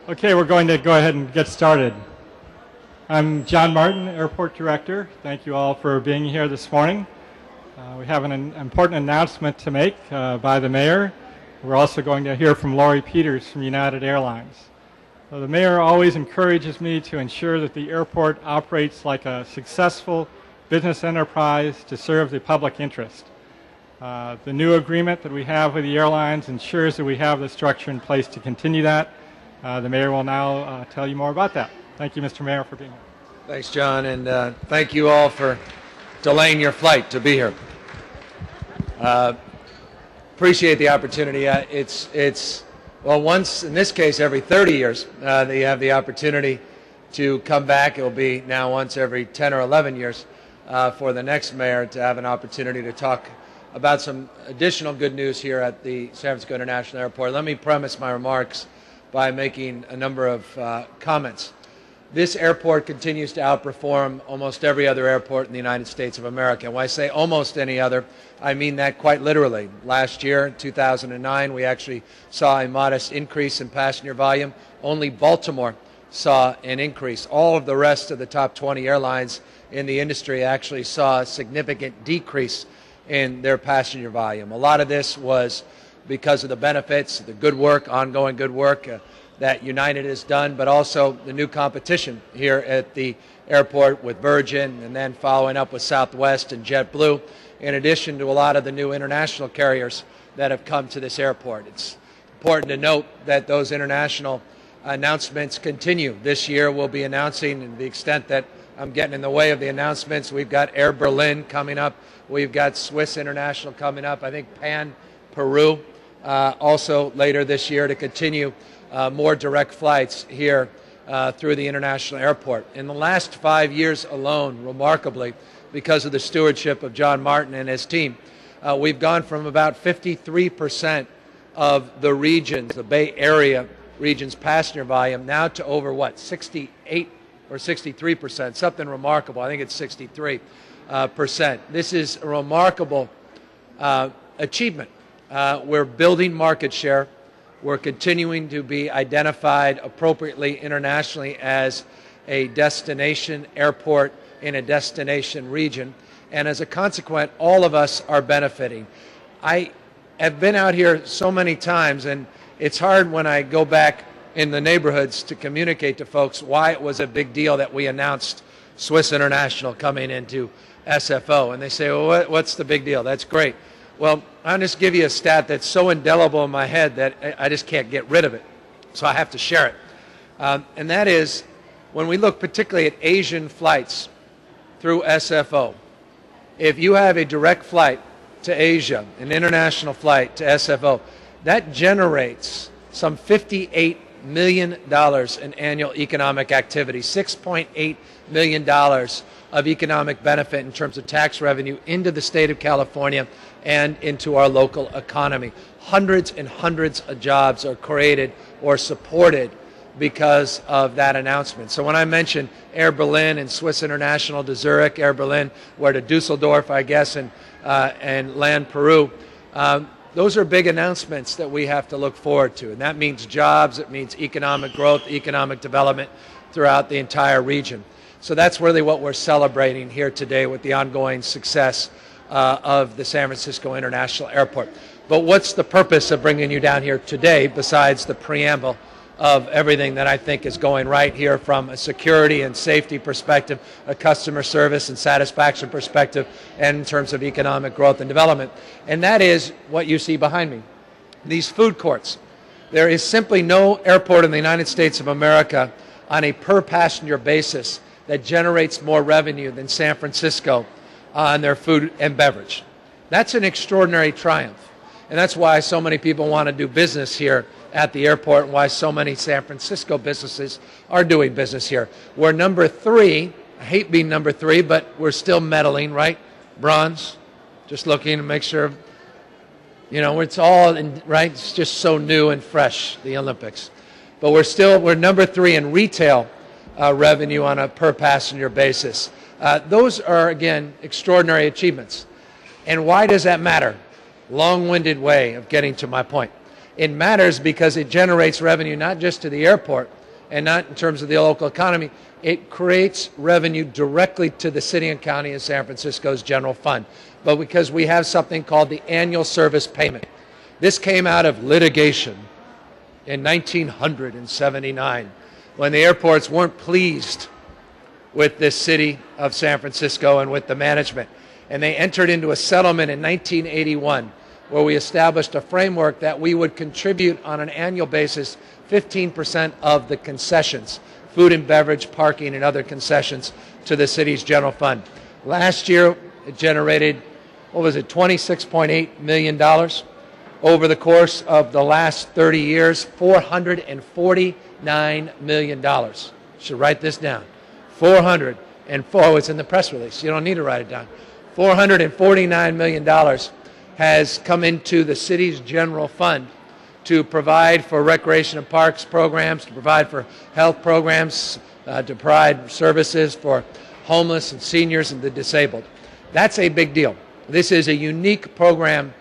Okay, we're going to go ahead and get started. I'm John Martin, Airport Director. Thank you all for being here this morning. We have an important announcement to make by the Mayor. We're also going to hear from Lori Peters from United Airlines. The Mayor always encourages me to ensure that the airport operates like a successful business enterprise to serve the public interest. The new agreement that we have with the airlines ensures that we have the structure in place to continue that. The Mayor will now tell you more about that. Thank you, Mr. Mayor, for being here. Thanks, John, and thank you all for delaying your flight to be here. Appreciate the opportunity. Well, once, in this case, every 30 years, that you have the opportunity to come back. It will be now once every 10 or 11 years for the next mayor to have an opportunity to talk about some additional good news here at the San Francisco International Airport. Let me premise my remarks by making a number of comments. This airport continues to outperform almost every other airport in the United States of America. When I say almost any other, I mean that quite literally. Last year, 2009, we actually saw a modest increase in passenger volume. Only Baltimore saw an increase. All of the rest of the top 20 airlines in the industry actually saw a significant decrease in their passenger volume. A lot of this was because of the benefits, the good work, ongoing good work that United has done, but also the new competition here at the airport with Virgin and then following up with Southwest and JetBlue, in addition to a lot of the new international carriers that have come to this airport. It's important to note that those international announcements continue. This year we'll be announcing, and to the extent that I'm getting in the way of the announcements, we've got Air Berlin coming up, we've got Swiss International coming up, I think Pan Peru also later this year to continue more direct flights here through the international airport. In the last 5 years alone, remarkably, because of the stewardship of John Martin and his team, we've gone from about 53% of the regions, the Bay Area region's passenger volume, now to over, 68 or 63%, something remarkable. I think it's 63%. This is a remarkable achievement. We're building market share. We're continuing to be identified appropriately internationally as a destination airport in a destination region. And as a consequence, all of us are benefiting. I have been out here so many times, and it's hard when I go back in the neighborhoods to communicate to folks why it was a big deal that we announced Swiss International coming into SFO. And they say, well, what's the big deal? That's great. Well, I'll just give you a stat that's so indelible in my head that I just can't get rid of it. So I have to share it. And that is, when we look particularly at Asian flights through SFO, if you have a direct flight to Asia, an international flight to SFO, that generates some $58 million in annual economic activity, $6.8 million of economic benefit in terms of tax revenue into the state of California and into our local economy. Hundreds and hundreds of jobs are created or supported because of that announcement. So when I mention Air Berlin and Swiss International to Zurich, Air Berlin, where to Dusseldorf, I guess, and land Peru, those are big announcements that we have to look forward to. And that means jobs, it means economic growth, economic development throughout the entire region. So that's really what we're celebrating here today with the ongoing success of the San Francisco International Airport. But what's the purpose of bringing you down here today besides the preamble of everything that I think is going right here from a security and safety perspective, a customer service and satisfaction perspective, and in terms of economic growth and development? And that is what you see behind me, these food courts. There is simply no airport in the United States of America on a per passenger basis that generates more revenue than San Francisco on their food and beverage. That's an extraordinary triumph. And that's why so many people want to do business here at the airport and why so many San Francisco businesses are doing business here. We're number 3. I hate being number 3, but we're still medaling, right? Bronze. Just looking to make sure, you know, it's all, right? It's just so new and fresh, the Olympics. But we're number 3 in retail revenue on a per passenger basis. Those are, again, extraordinary achievements. And why does that matter? Long-winded way of getting to my point. It matters because it generates revenue not just to the airport, and not in terms of the local economy. It creates revenue directly to the city and county of San Francisco's general fund, but because we have something called the annual service payment. This came out of litigation in 1979 when the airports weren't pleased with this city of San Francisco and with the management. And they entered into a settlement in 1981 where we established a framework that we would contribute on an annual basis 15% of the concessions, food and beverage, parking, and other concessions to the city's general fund. Last year, it generated, what was it, $26.8 million. Over the course of the last 30 years, $449 million. You should write this down. 404, it's in the press release. You don't need to write it down. $449 million has come into the city's general fund to provide for recreation and parks programs, to provide for health programs, to provide services for homeless and seniors and the disabled. That's a big deal. This is a unique program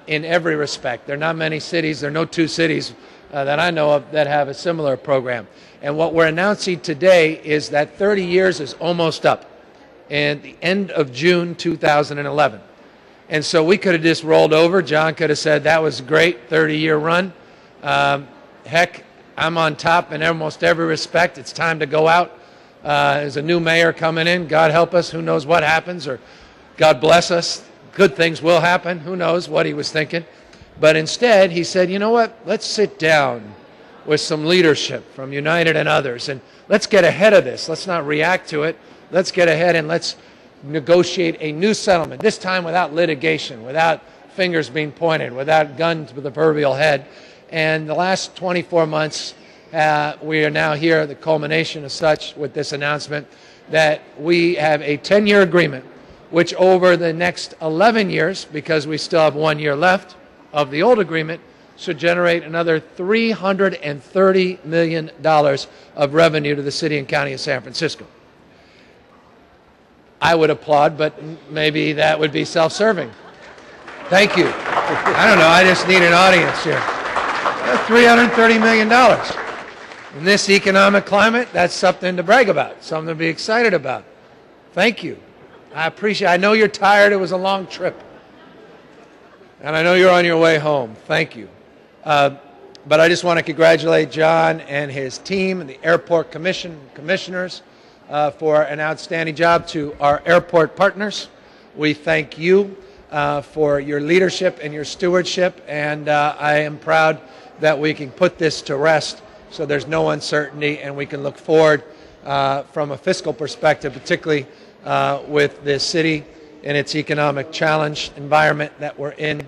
in every respect. There are not many cities, there are no two cities that I know of that have a similar program. And what we're announcing today is that 30 years is almost up at the end of June 2011. And so we could have just rolled over. John could have said, that was a great 30-year run. Heck, I'm on top in almost every respect. It's time to go out. There's a new mayor coming in. God help us. Who knows what happens? Or God bless us. Good things will happen. Who knows what he was thinking. But instead, he said, you know what? Let's sit down with some leadership from United and others, and let's get ahead of this. Let's not react to it. Let's get ahead and let's negotiate a new settlement, this time without litigation, without fingers being pointed, without guns to the proverbial head. And the last 24 months, we are now here, the culmination of such, with this announcement that we have a 10-year agreement, which over the next 11 years, because we still have 1 year left of the old agreement, should generate another $330 million of revenue to the city and county of San Francisco. I would applaud, but maybe that would be self-serving. Thank you. I don't know, I just need an audience here. $330 million. In this economic climate, that's something to brag about, something to be excited about. Thank you. I appreciate it. I know you're tired. It was a long trip. And I know you're on your way home. Thank you. But I just want to congratulate John and his team and the airport commissioners for an outstanding job. To our airport partners, we thank you for your leadership and your stewardship, and I am proud that we can put this to rest so there's no uncertainty and we can look forward from a fiscal perspective, particularly with the city and its economic challenge environment that we're in,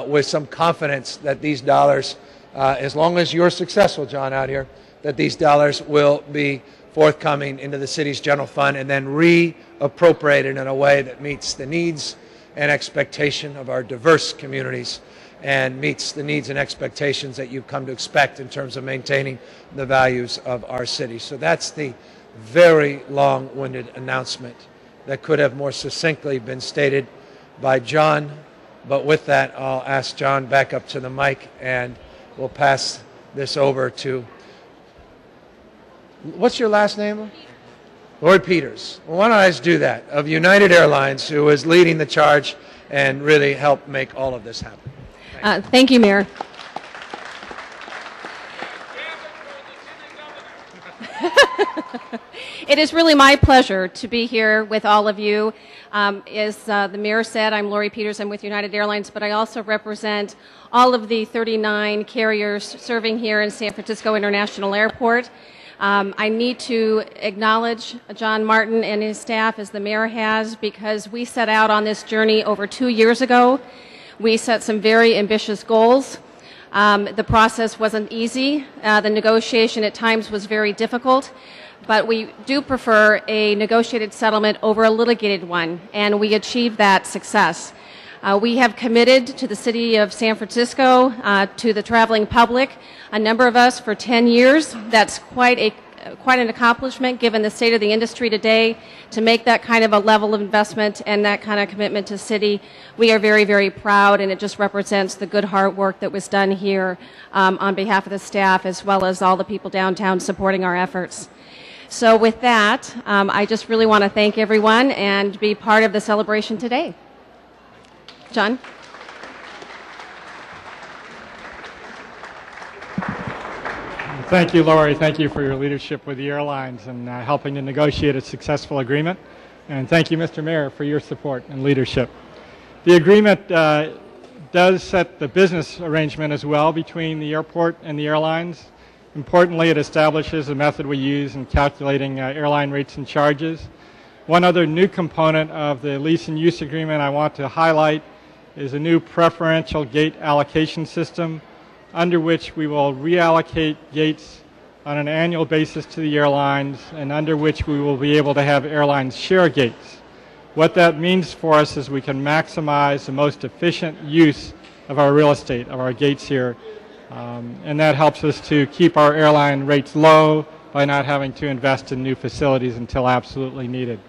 with some confidence that these dollars, as long as you're successful, John, out here, that these dollars will be forthcoming into the city's general fund and then reappropriated in a way that meets the needs and expectation of our diverse communities and meets the needs and expectations that you've come to expect in terms of maintaining the values of our city. So that's the very long-winded announcement that could have more succinctly been stated by John. But with that, I'll ask John back up to the mic, and we'll pass this over to, what's your last name? Lord Peters. Well, why don't I just do that, of United Airlines, who is leading the charge and really helped make all of this happen. Thank you, Mayor. It is really my pleasure to be here with all of you. As the mayor said, I'm Lori Peters. I'm with United Airlines, but I also represent all of the 39 carriers serving here in San Francisco International Airport. I need to acknowledge John Martin and his staff, as the mayor has, because we set out on this journey over 2 years ago. We set some very ambitious goals. The process wasn't easy. The negotiation at times was very difficult, but we do prefer a negotiated settlement over a litigated one, and we achieved that success. We have committed to the city of San Francisco, to the traveling public, a number of us for 10 years. That's quite quite an accomplishment given the state of the industry today to make that kind of a level of investment and that kind of commitment to city. We are very, very proud, and it just represents the good hard work that was done here on behalf of the staff as well as all the people downtown supporting our efforts. So with that, I just really want to thank everyone and be part of the celebration today. John? Thank you, Lori. Thank you for your leadership with the airlines and helping to negotiate a successful agreement. And thank you, Mr. Mayor, for your support and leadership. The agreement does set the business arrangement as well between the airport and the airlines. Importantly, it establishes the method we use in calculating airline rates and charges. One other new component of the lease and use agreement I want to highlight is a new preferential gate allocation system under which we will reallocate gates on an annual basis to the airlines and under which we will be able to have airlines share gates. What that means for us is we can maximize the most efficient use of our real estate, of our gates here, and that helps us to keep our airline rates low by not having to invest in new facilities until absolutely needed.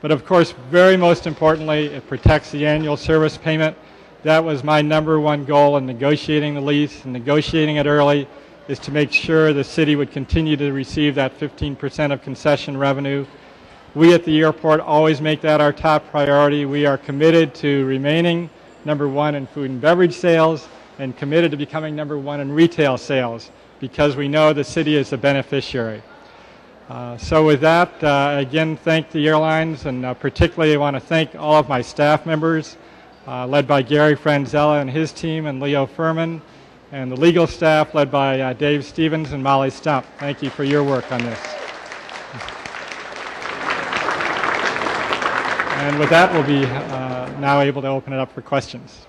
But of course, very most importantly, it protects the annual service payment. That was my number one goal in negotiating the lease and negotiating it early, is to make sure the city would continue to receive that 15% of concession revenue. We at the airport always make that our top priority. We are committed to remaining number one in food and beverage sales and committed to becoming number one in retail sales because we know the city is the beneficiary. So with that, again, thank the airlines, and particularly I want to thank all of my staff members, led by Gary Franzella and his team, and Leo Furman, and the legal staff led by Dave Stevens and Molly Stump. Thank you for your work on this. And with that, we'll be now able to open it up for questions.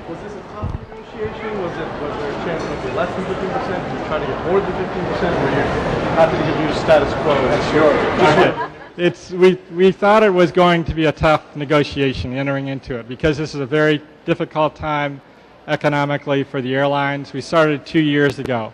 Was this a tough negotiation? Was there a chance it would be less than 15%? Were you trying to get more than 15%? Were you happy to give you status quo? Sure. We thought it was going to be a tough negotiation entering into it because this is a very difficult time economically for the airlines. We started 2 years ago.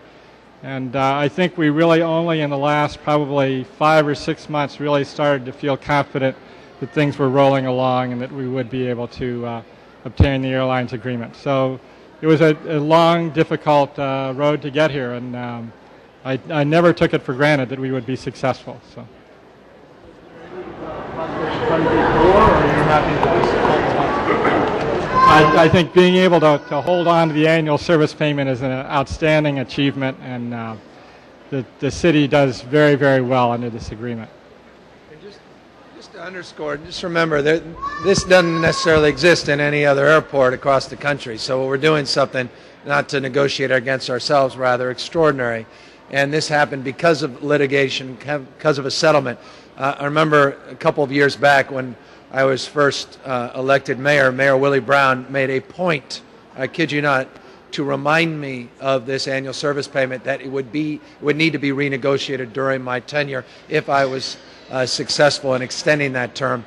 And I think we really only in the last probably 5 or 6 months really started to feel confident that things were rolling along and that we would be able to obtain the airlines agreement. So it was a long, difficult road to get here, and I never took it for granted that we would be successful. So. I think being able to hold on to the annual service payment is an outstanding achievement, and the city does very, very well under this agreement. And just to underscore, just remember that this doesn't necessarily exist in any other airport across the country. So we're doing something not to negotiate against ourselves, rather extraordinary. And this happened because of litigation, because of a settlement. I remember a couple of years back when I was first elected mayor, Mayor Willie Brown made a point, I kid you not, to remind me of this annual service payment, that it would need to be renegotiated during my tenure if I was successful in extending that term.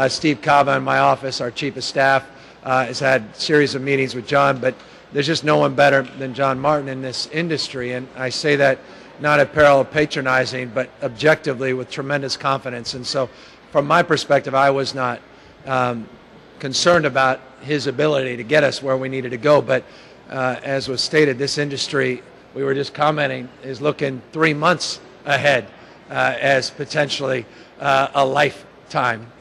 Steve Cava in my office, our chief of staff, has had a series of meetings with John, but there's just no one better than John Martin in this industry, and I say that not at peril of patronizing, but objectively with tremendous confidence. And so from my perspective, I was not concerned about his ability to get us where we needed to go. But as was stated, this industry, we were just commenting, is looking 3 months ahead as potentially a lifetime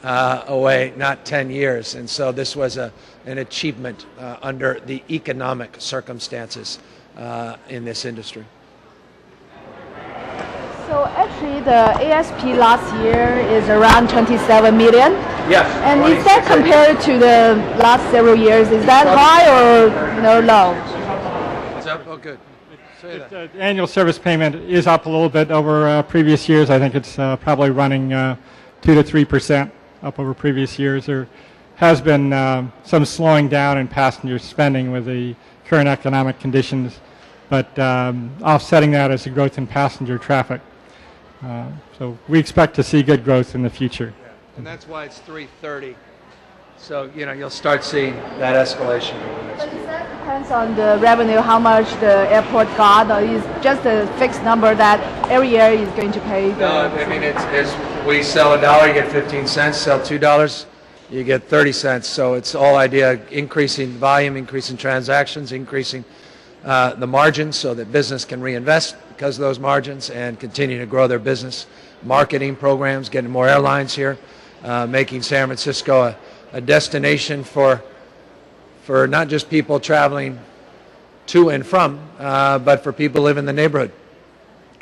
away, not 10 years. And so this was an achievement under the economic circumstances in this industry. So actually the ASP last year is around 27 million. Yes. And is that compared to the last several years, is that high or low? What's up? Oh, good. Say that. The annual service payment is up a little bit over previous years. I think it's probably running 2 to 3% up over previous years. There has been some slowing down in passenger spending with the current economic conditions, but offsetting that is the growth in passenger traffic. So we expect to see good growth in the future. Yeah. And that's why it's 330. So, you'll start seeing that escalation over the next few years. depends on the revenue, how much the airport got, or is just a fixed number that every year is going to pay? No, I mean, it's we sell $1, you get 15 cents, sell $2, you get 30 cents. So it's all idea increasing volume, increasing transactions, increasing the margins so that business can reinvest because of those margins and continue to grow their business. Marketing programs, getting more airlines here, making San Francisco a destination for not just people traveling to and from, but for people who live in the neighborhood,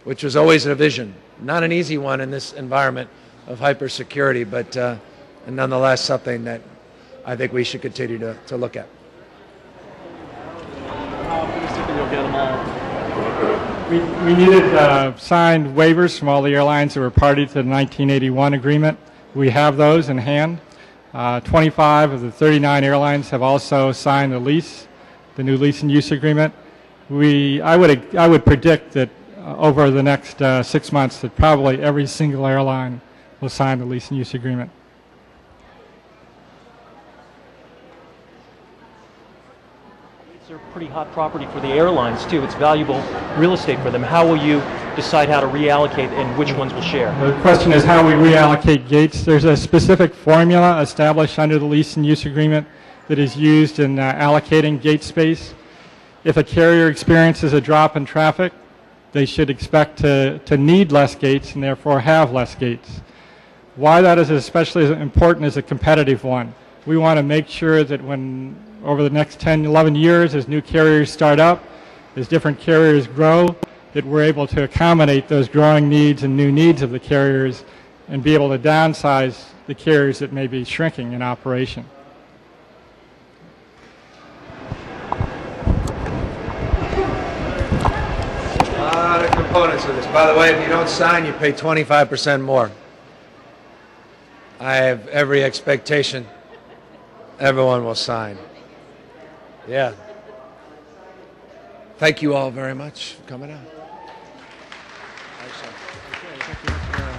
which was always a vision. Not an easy one in this environment of hypersecurity, but nonetheless something that I think we should continue to look at. How optimistic that you'll get them all? We needed signed waivers from all the airlines that were party to the 1981 agreement. We have those in hand. 25 of the 39 airlines have also signed the lease, the new lease and use agreement. I would predict that over the next 6 months that probably every single airline will sign the lease and use agreement. It's a pretty hot property for the airlines too. It's valuable real estate for them. How will you decide how to reallocate and which ones will share? The question is how we reallocate gates. There's a specific formula established under the lease and use agreement that is used in allocating gate space. If a carrier experiences a drop in traffic, they should expect to need less gates and therefore have less gates. Why that is especially important is a competitive one. We want to make sure that when over the next 10, 11 years, as new carriers start up, as different carriers grow, that we're able to accommodate those growing needs and new needs of the carriers and be able to downsize the carriers that may be shrinking in operation. A lot of components of this. By the way, if you don't sign, you pay 25% more. I have every expectation everyone will sign. Yeah. Thank you all very much for coming out. Thank you, Mr. Mayor.